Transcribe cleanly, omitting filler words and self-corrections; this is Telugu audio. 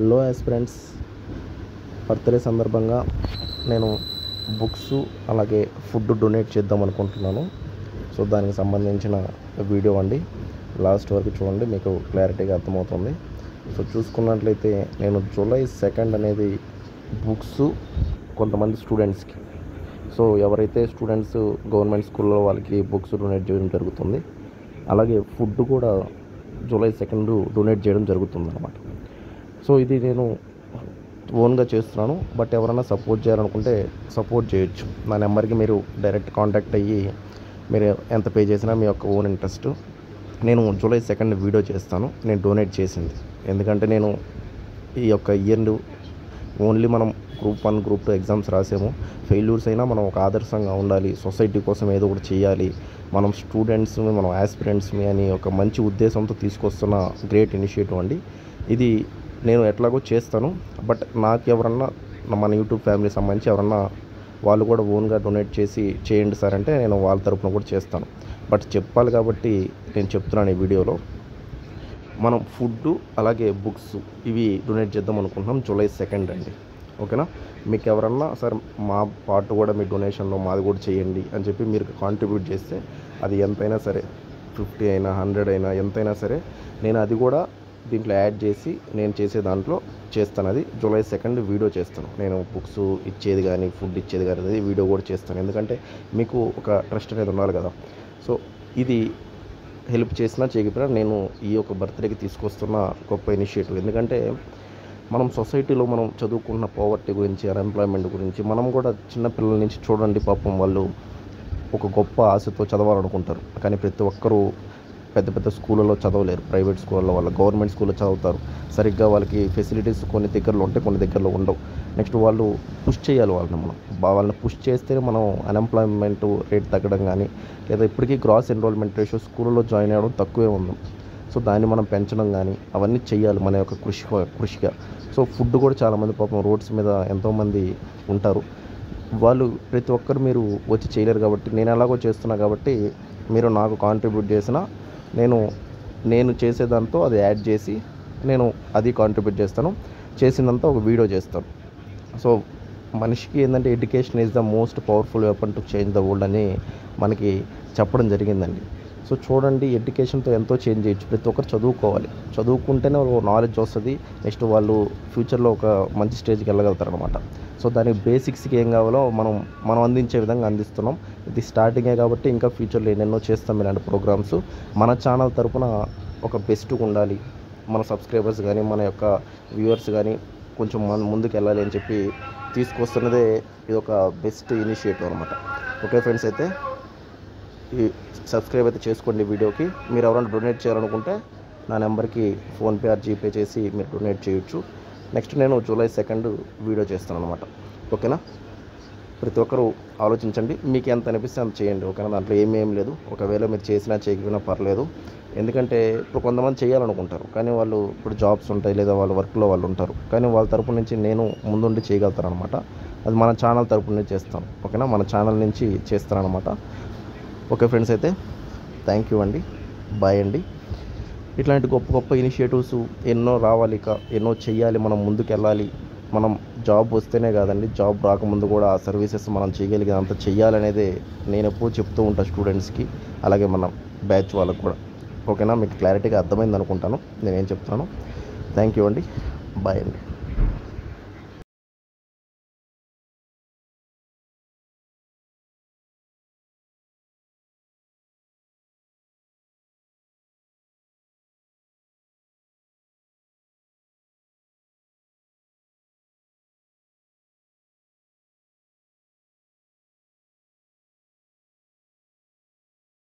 హలో ఆస్పిరెంట్స్, బర్త్డే సందర్భంగా నేను బుక్స్ అలాగే ఫుడ్ డొనేట్ చేద్దాం అనుకుంటున్నాను. సో దానికి సంబంధించిన వీడియో అండి. లాస్ట్ వరకు చూడండి, మీకు క్లారిటీగా అర్థమవుతుంది. సో చూసుకున్నట్లయితే నేను జూలై 2 అనేది బుక్స్ కొంతమంది స్టూడెంట్స్కి, సో ఎవరైతే స్టూడెంట్స్ గవర్నమెంట్ స్కూల్లో వాళ్ళకి బుక్స్ డొనేట్ చేయడం జరుగుతుంది. అలాగే ఫుడ్ కూడా జూలై 2 డొనేట్ చేయడం జరుగుతుంది అన్నమాట. సో ఇది నేను ఓన్గా చేస్తున్నాను. బట్ ఎవరైనా సపోర్ట్ చేయాలనుకుంటే సపోర్ట్ చేయొచ్చు. నా నెంబర్కి మీరు డైరెక్ట్ కాంటాక్ట్ అయ్యి మీరు ఎంత పే చేసినా మీ యొక్క ఓన్ ఇంట్రెస్ట్. నేను జూలై 2 వీడియో చేస్తాను నేను డొనేట్ చేసింది. ఎందుకంటే నేను ఈ యొక్క ఇయర్ ఓన్లీ మనం గ్రూప్ 1 గ్రూప్ 2 ఎగ్జామ్స్ రాసాము. ఫెయిల్యూర్స్ అయినా మనం ఒక ఆదర్శంగా ఉండాలి, సొసైటీ కోసం ఏదో ఒకటి చేయాలి, మనం స్టూడెంట్స్ని మనం యాస్పిరెంట్స్ని అని ఒక మంచి ఉద్దేశంతో తీసుకొస్తున్న గ్రేట్ ఇనిషియేటివ్ అండి ఇది. నేను ఎట్లాగో చేస్తాను. బట్ నాకు ఎవరన్నా మన యూట్యూబ్ ఫ్యామిలీ సంబంధించి ఎవరన్నా వాళ్ళు కూడా ఓన్గా డొనేట్ చేసి చేయండి సార్ అంటే నేను వాళ్ళ తరపున కూడా చేస్తాను. బట్ చెప్పాలి కాబట్టి నేను చెప్తున్నాను ఈ వీడియోలో. మనం ఫుడ్ అలాగే బుక్స్ ఇవి డొనేట్ చేద్దాం అనుకుంటున్నాం జూలై 2 అండి. ఓకేనా? మీకు ఎవరన్నా సార్ మా పార్ట్ కూడా మీ డొనేషన్లో మాది కూడా చేయండి అని చెప్పి మీరు కాంట్రిబ్యూట్ చేస్తే అది ఎంతైనా సరే, 50 అయినా 100 అయినా ఎంతైనా సరే, నేను అది కూడా దీంట్లో యాడ్ చేసి నేను చేసే దాంట్లో చేస్తాను. అది జూలై 2 వీడియో చేస్తాను. నేను బుక్స్ ఇచ్చేది కానీ ఫుడ్ ఇచ్చేది కానీ అది వీడియో కూడా చేస్తాను. ఎందుకంటే మీకు ఒక ట్రస్ట్ అనేది ఉండాలి కదా. సో ఇది హెల్ప్ చేసినా చేయకపోయినా నేను ఈ యొక్క బర్త్డేకి తీసుకొస్తున్న గొప్ప ఇనిషియేటివ్. ఎందుకంటే మనం సొసైటీలో మనం చదువుకున్న పోవర్టీ గురించి, అన్ఎంప్లాయ్మెంట్ గురించి మనం కూడా చిన్నపిల్లల నుంచి చూడండి, పాపం వాళ్ళు ఒక గొప్ప ఆశతో చదవాలనుకుంటారు. కానీ ప్రతి ఒక్కరూ పెద్ద పెద్ద స్కూళ్ళలో చదవలేరు. ప్రైవేట్ స్కూళ్ళలో వాళ్ళు గవర్నమెంట్ స్కూల్లో చదువుతారు. సరిగ్గా వాళ్ళకి ఫెసిలిటీస్ కొన్ని దగ్గరలో ఉంటాయి, కొన్ని దగ్గరలో ఉండవు. నెక్స్ట్ వాళ్ళు పుష్ చేయాలి వాళ్ళని పుష్ చేస్తేనే మనం అన్ఎంప్లాయ్మెంట్ రేట్ తగ్గడం కానీ, లేదా ఇప్పటికీ గ్రాస్ ఎన్రోల్మెంట్ రేషియో స్కూల్లో జాయిన్ అవ్వడం తక్కువే ఉంది. సో దాన్ని మనం పెంచడం కానీ అవన్నీ చేయాలి మన యొక్క కృషిగా. సో ఫుడ్ కూడా చాలామంది పాపం రోడ్స్ మీద ఎంతోమంది ఉంటారు. వాళ్ళు ప్రతి ఒక్కరు మీరు వచ్చి చేయలేరు కాబట్టి నేను ఎలాగో చేస్తున్నా కాబట్టి మీరు నాకు కాంట్రిబ్యూట్ చేసినా నేను చేసేదాంతో అది యాడ్ చేసి నేను అది కాంట్రిబ్యూట్ చేస్తాను. చేసినంత ఒక వీడియో చేస్తాను. సో మనిషికి ఏంటంటే education is the most powerful weapon to change the world అని మనకి చెప్పడం జరిగిందండి. సో చూడండి, ఎడ్యుకేషన్తో ఎంతో చేంజ్ చేయొచ్చు. ప్రతి ఒక్కరు చదువుకోవాలి. చదువుకుంటేనే నాలెడ్జ్ వస్తుంది. నెక్స్ట్ వాళ్ళు ఫ్యూచర్లో ఒక మంచి స్టేజ్కి వెళ్ళగలుగుతారు అనమాట. సో దానికి బేసిక్స్కి ఏం కావాలో మనం అందించే విధంగా అందిస్తున్నాం. ఇది స్టార్టింగే కాబట్టి ఇంకా ఫ్యూచర్లో ఎన్నెన్నో చేస్తాం ఇలాంటి ప్రోగ్రామ్స్. మన ఛానల్ తరపున ఒక బెస్ట్గా ఉండాలి, మన సబ్స్క్రైబర్స్ కానీ మన యొక్క వ్యూవర్స్ కానీ కొంచెం ముందుకు వెళ్ళాలి అని చెప్పి తీసుకొస్తున్నదే ఇది ఒక బెస్ట్ ఇనిషియేటివ్ అనమాట. ఓకే ఫ్రెండ్స్, అయితే ఈ సబ్స్క్రైబ్ అయితే చేసుకోండి వీడియోకి. మీరు ఎవరైనా డొనేట్ చేయాలనుకుంటే నా నెంబర్కి ఫోన్పే ఆర్ జీపే చేసి మీరు డొనేట్ చేయొచ్చు. నెక్స్ట్ నేను జూలై 2 వీడియో చేస్తాను అనమాట. ఓకేనా? ప్రతి ఒక్కరూ ఆలోచించండి, మీకు ఎంత అనిపిస్తే అంత చేయండి. ఓకేనా? దాంట్లో ఏమేం లేదు. ఒకవేళ మీరు చేసినా చేయకపోయినా పర్లేదు. ఎందుకంటే ఇప్పుడు కొంతమంది చేయాలనుకుంటారు కానీ వాళ్ళు ఇప్పుడు జాబ్స్ ఉంటాయి, లేదా వాళ్ళ వర్క్లో వాళ్ళు ఉంటారు. కానీ వాళ్ళ తరపు నుంచి నేను ముందుండి చేయగలుగుతాను అనమాట. అది మన ఛానల్ తరపు నుంచి చేస్తాను. ఓకేనా? మన ఛానల్ నుంచి చేస్తాను అనమాట. ఓకే ఫ్రెండ్స్, అయితే థ్యాంక్ యూ అండి. బాయ్ అండి. ఇట్లాంటి గొప్ప గొప్ప ఇనిషియేటివ్స్ ఎన్నో రావాలి, ఎన్నో చెయ్యాలి. మనం ముందుకు వెళ్ళాలి. మనం జాబ్ వస్తేనే కాదండి, జాబ్ రాకముందు కూడా ఆ సర్వీసెస్ మనం చేయగలిగినంత చెయ్యాలనేదే నేను ఎప్పుడూ చెప్తూ ఉంటాను స్టూడెంట్స్కి, అలాగే మన బ్యాచ్ వాళ్ళకు కూడా. ఓకేనా? మీకు క్లారిటీగా అర్థమైంది అనుకుంటాను నేనేం చెప్తాను. థ్యాంక్ యూ అండి. బాయ్ అండి.